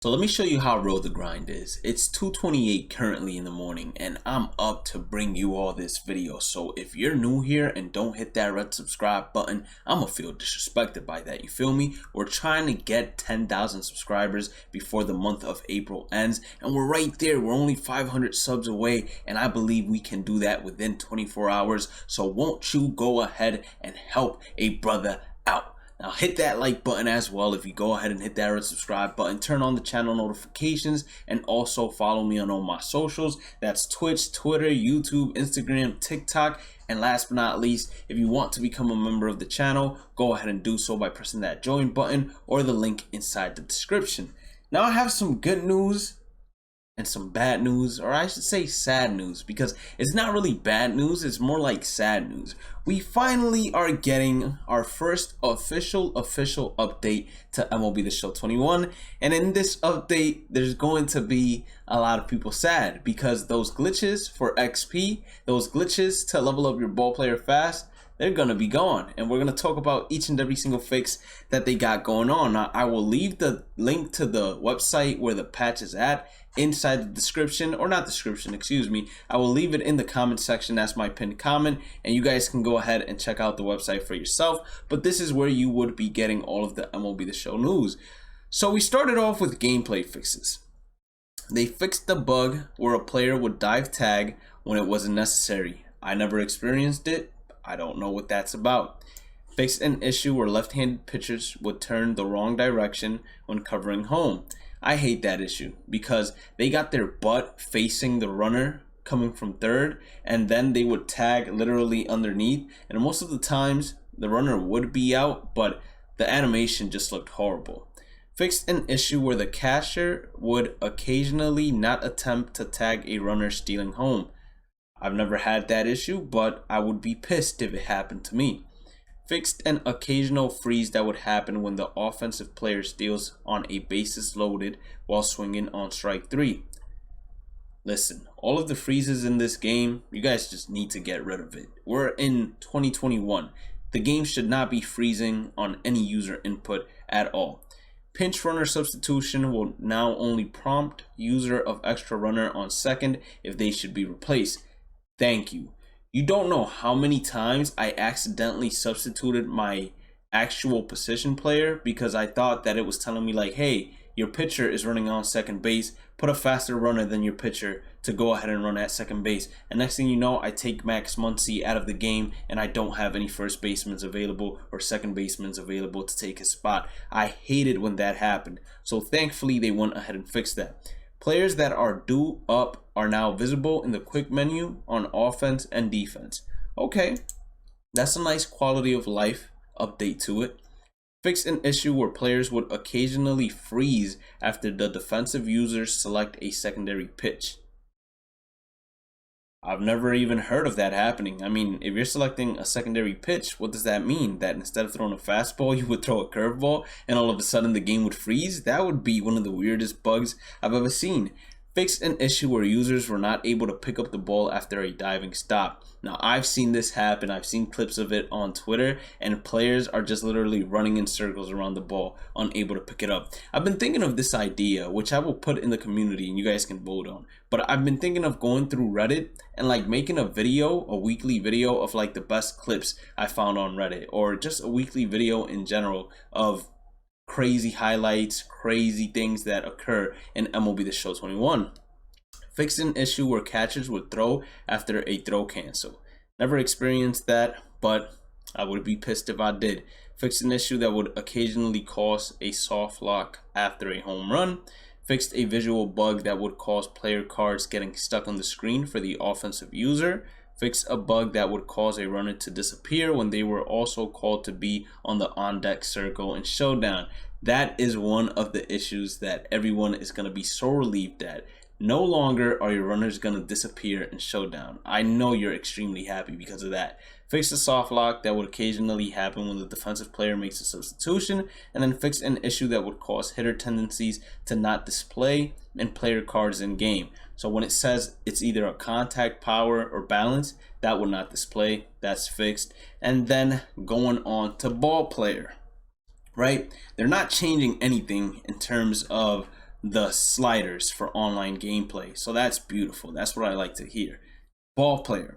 So let me show you how real the grind is. It's 2:28 currently in the morning and I'm up to bring you all this video. So if you're new here and don't hit that red subscribe button, I'ma feel disrespected by that, you feel me? We're trying to get 10,000 subscribers before the month of April ends and we're right there. We're only 500 subs away and I believe we can do that within 24 hours. So won't you go ahead and help a brother out? Now hit that like button as well. If you go ahead and hit that red subscribe button, turn on the channel notifications, and also follow me on all my socials. That's Twitch, Twitter, YouTube, Instagram, TikTok. And last but not least, if you want to become a member of the channel, go ahead and do so by pressing that join button or the link inside the description. Now I have some good news and some bad news, or I should say sad news, because it's not really bad news, it's more like sad news. We finally are getting our first official update to MLB The Show 21, and in this update there's going to be a lot of people sad because those glitches for XP, those glitches to level up your ball player fast, they're gonna be gone, and we're gonna talk about each and every single fix that they got going on. Now I will leave the link to the website where the patch is at inside the description, or not description, excuse me. I will leave it in the comment section. That's my pinned comment, and you guys can go ahead and check out the website for yourself. But this is where you would be getting all of the MLB The Show news. So we started off with gameplay fixes. They fixed the bug where a player would dive tag when it wasn't necessary. I never experienced it. I don't know what that's about. Fixed an issue where left-handed pitchers would turn the wrong direction when covering home. I hate that issue because they got their butt facing the runner coming from third, and then they would tag literally underneath, and most of the times the runner would be out, but the animation just looked horrible. Fixed an issue where the catcher would occasionally not attempt to tag a runner stealing home. I've never had that issue, but I would be pissed if it happened to me. Fixed an occasional freeze that would happen when the offensive player steals on a bases loaded while swinging on strike 3. Listen, all of the freezes in this game, you guys just need to get rid of it. We're in 2021. The game should not be freezing on any user input at all. Pinch runner substitution will now only prompt user of extra runner on second if they should be replaced. Thank you. You don't know how many times I accidentally substituted my actual position player because I thought that it was telling me like, hey, your pitcher is running on second base, put a faster runner than your pitcher to go ahead and run at second base. And next thing you know, I take Max Muncy out of the game and I don't have any first basemen available or second basemen available to take his spot. I hated when that happened. So thankfully they went ahead and fixed that. Players that are due up are now visible in the quick menu on offense and defense. Okay, that's a nice quality of life update to it. Fixed an issue where players would occasionally freeze after the defensive users select a secondary pitch. I've never even heard of that happening. I mean, if you're selecting a secondary pitch, what does that mean? That instead of throwing a fastball, you would throw a curveball and all of a sudden the game would freeze? That would be one of the weirdest bugs I've ever seen. Fixed an issue where users were not able to pick up the ball after a diving stop. Now, I've seen this happen. I've seen clips of it on Twitter, and players are just literally running in circles around the ball, unable to pick it up. I've been thinking of this idea, which I will put in the community and you guys can vote on. But I've been thinking of going through Reddit and like making a video, a weekly video of like the best clips I found on Reddit, or just a weekly video in general of crazy highlights, crazy things that occur in MLB The Show 21. Fixed an issue where catchers would throw after a throw cancel. Never experienced that, but I would be pissed if I did. Fixed an issue that would occasionally cause a soft lock after a home run. Fixed a visual bug that would cause player cards getting stuck on the screen for the offensive user. Fixed a bug that would cause a runner to disappear when they were also called to be on the on-deck circle in Showdown. That is one of the issues that everyone is going to be so relieved at. No longer are your runners going to disappear in Showdown. I know you're extremely happy because of that. Fix a soft lock that would occasionally happen when the defensive player makes a substitution, and then fix an issue that would cause hitter tendencies to not display and player cards in game. So when it says it's either a contact, power, or balance, that would not display. That's fixed. And then going on to Ballplayer, right? They're not changing anything in terms of the sliders for online gameplay. So that's beautiful. That's what I like to hear. Ballplayer.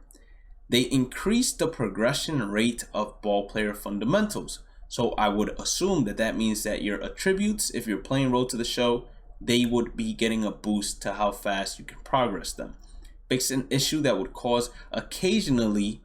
They increased the progression rate of Ballplayer fundamentals. So I would assume that that means that your attributes, if you're playing Road to the Show, they would be getting a boost to how fast you can progress them. Fix an issue that would occasionally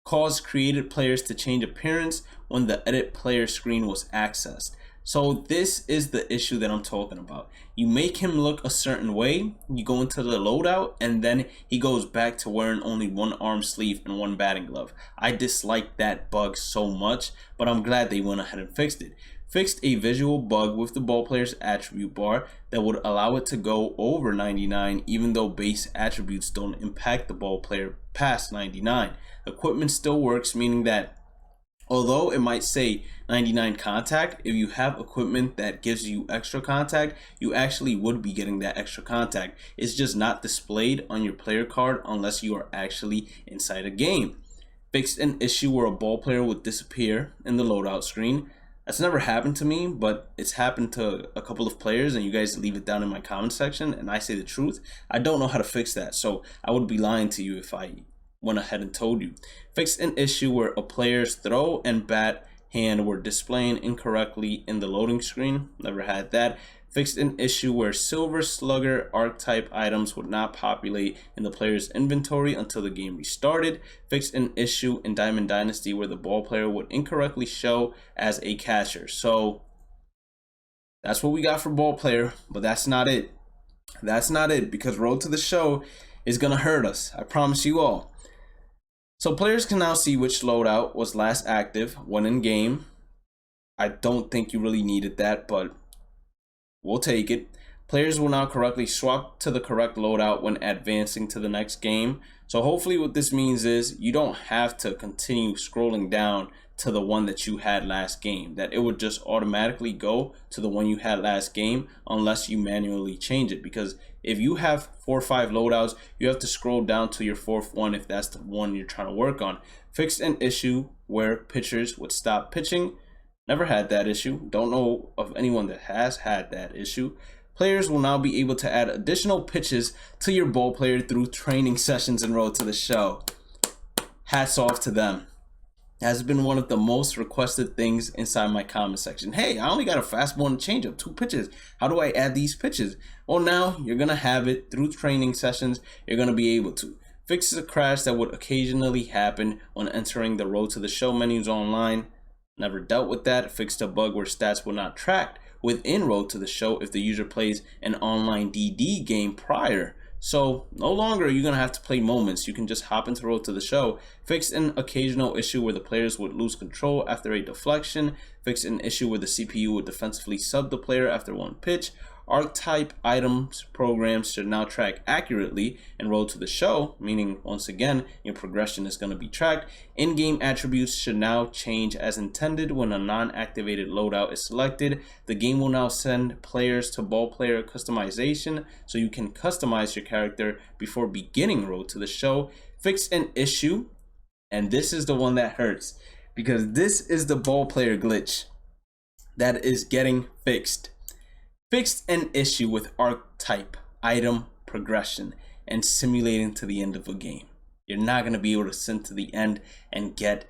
cause created players to change appearance when the edit player screen was accessed. So this is the issue that I'm talking about. You make him look a certain way, you go into the loadout, and then he goes back to wearing only one arm sleeve and one batting glove. I dislike that bug so much, but I'm glad they went ahead and fixed it. Fixed a visual bug with the Ballplayer's attribute bar that would allow it to go over 99 even though base attributes don't impact the Ballplayer past 99. Equipment still works, meaning that although it might say 99 contact, if you have equipment that gives you extra contact, you actually would be getting that extra contact. It's just not displayed on your player card unless you are actually inside a game. Fixed an issue where a Ballplayer would disappear in the loadout screen. That's never happened to me, but it's happened to a couple of players, and you guys leave it down in my comment section and I say the truth. I don't know how to fix that, so I would be lying to you if I went ahead and told you. Fixed an issue where a player's throw and bat hand were displaying incorrectly in the loading screen. Never had that. Fixed an issue where Silver Slugger archetype items would not populate in the player's inventory until the game restarted. Fixed an issue in Diamond Dynasty where the Ballplayer would incorrectly show as a catcher. So that's what we got for Ballplayer, but that's not it. That's not it, because Road to the Show is gonna hurt us. I promise you all. So players can now see which loadout was last active when in game. I don't think you really needed that, but we'll take it. Players will now correctly swap to the correct loadout when advancing to the next game. So hopefully what this means is you don't have to continue scrolling down to the one that you had last game, that it would just automatically go to the one you had last game unless you manually change it. Because if you have 4 or 5 loadouts, you have to scroll down to your 4th one if that's the one you're trying to work on. Fixed an issue where pitchers would stop pitching. Never had that issue. Don't know of anyone that has had that issue. Players will now be able to add additional pitches to your Ballplayer through training sessions in Road to the Show. Hats off to them. Has been one of the most requested things inside my comment section. Hey, I only got a fastball and a changeup, 2 pitches. How do I add these pitches? Well, now you're gonna have it through training sessions. You're gonna be able to. Fixes a crash that would occasionally happen when entering the Road to the Show menus online. Never dealt with that. Fixed a bug where stats were not tracked within Road to the Show if the user plays an online DD game prior. So no longer are you going to have to play moments. You can just hop into Road to the Show. Fixed an occasional issue where the players would lose control after a deflection. Fixed an issue where the CPU would defensively sub the player after 1 pitch. Archetype items programs should now track accurately in Road to the Show, meaning once again your progression is going to be tracked. In-game attributes should now change as intended when a non-activated loadout is selected. The game will now send players to Ballplayer customization so you can customize your character before beginning Road to the Show. Fix an issue, and this is the one that hurts because this is the Ballplayer glitch that is getting fixed. Fixed an issue with archetype item progression and simulating to the end of a game. You're not going to be able to send to the end and get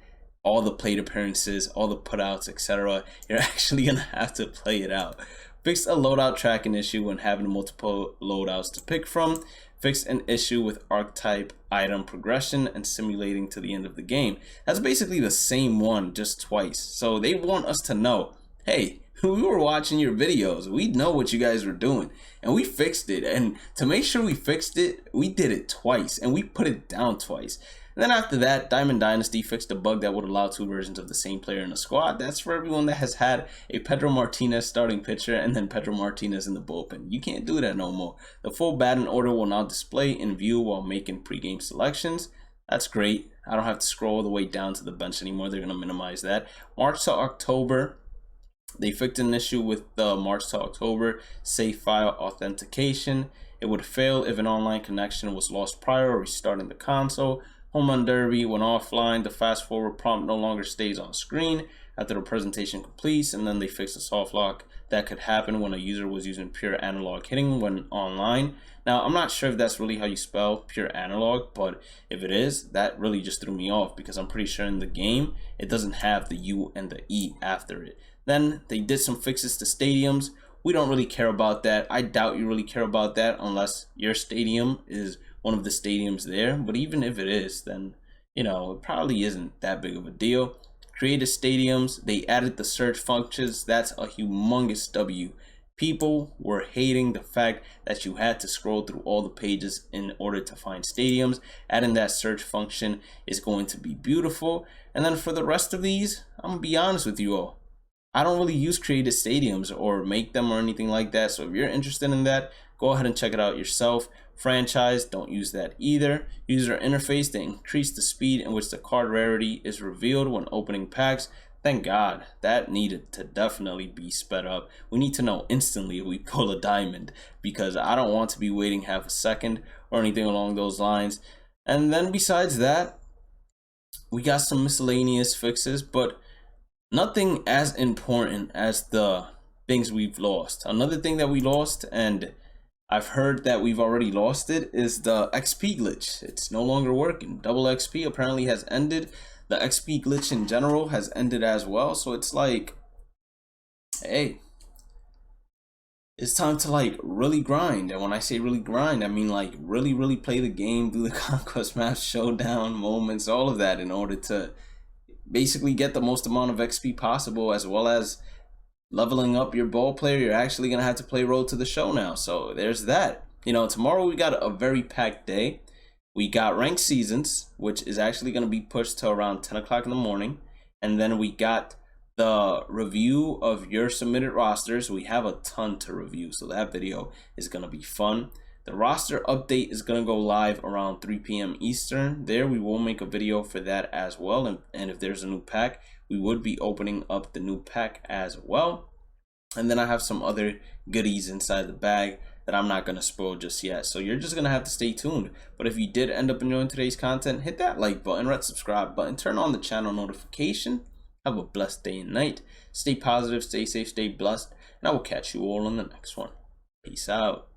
all the plate appearances, all the putouts, etc. You're actually going to have to play it out. Fixed a loadout tracking issue when having multiple loadouts to pick from. Fixed an issue with archetype item progression and simulating to the end of the game. That's basically the same one, just twice. So they want us to know, hey, we were watching your videos. We know what you guys were doing, and we fixed it. And to make sure we fixed it, we did it twice, and we put it down twice. And then after that, Diamond Dynasty fixed a bug that would allow 2 versions of the same player in a squad. That's for everyone that has had a Pedro Martinez starting pitcher and then Pedro Martinez in the bullpen. You can't do that no more. The full batting order will now display in view while making pregame selections. That's great. I don't have to scroll all the way down to the bench anymore. They're going to minimize that. March to October. They fixed an issue with the March to October save file authentication. It would fail if an online connection was lost prior to restarting the console. Home Run Derby went offline. The fast forward prompt no longer stays on screen after the presentation completes, and then they fix the soft lock that could happen when a user was using pure analog hitting when online. Now, I'm not sure if that's really how you spell pure analog, but if it is, that really just threw me off because I'm pretty sure in the game it doesn't have the U and the E after it. Then they did some fixes to stadiums. We don't really care about that. I doubt you really care about that unless your stadium is one of the stadiums there. But even if it is, then, you know, it probably isn't that big of a deal. Created stadiums, they added the search functions. That's a humongous W. People were hating the fact that you had to scroll through all the pages in order to find stadiums. Adding that search function is going to be beautiful. And then for the rest of these, I'm gonna be honest with you all, I don't really use created stadiums or make them or anything like that. So if you're interested in that, go ahead and check it out yourself. Franchise, don't use that either. User interface, they increase the speed in which the card rarity is revealed when opening packs. Thank God, that needed to definitely be sped up. We need to know instantly if we pull a diamond, because I don't want to be waiting half a second or anything along those lines. And then besides that, we got some miscellaneous fixes, but nothing as important as the things we've lost. Another thing that we lost, and I've heard that we've already lost it, is the XP glitch. It's no longer working. Double XP apparently has ended. The XP glitch in general has ended as well. So it's like, hey, it's time to like really grind. And when I say really grind, I mean like really play the game, do the conquest maps, showdown moments, all of that in order to basically get the most amount of XP possible, as well as leveling up your ball player. You're actually gonna have to play Road to the Show now, so there's that. You know, tomorrow we got a very packed day. We got ranked seasons, which is actually gonna be pushed to around 10 o'clock in the morning, and then we got the review of your submitted rosters. We have a ton to review, so that video is gonna be fun. The roster update is going to go live around 3 p.m. Eastern. There we will make a video for that as well. And if there's a new pack, we would be opening up the new pack as well. And then I have some other goodies inside the bag that I'm not going to spoil just yet. So you're just going to have to stay tuned. But if you did end up enjoying today's content, hit that like button, red subscribe button, turn on the channel notification. Have a blessed day and night. Stay positive, stay safe, stay blessed. And I will catch you all on the next one. Peace out.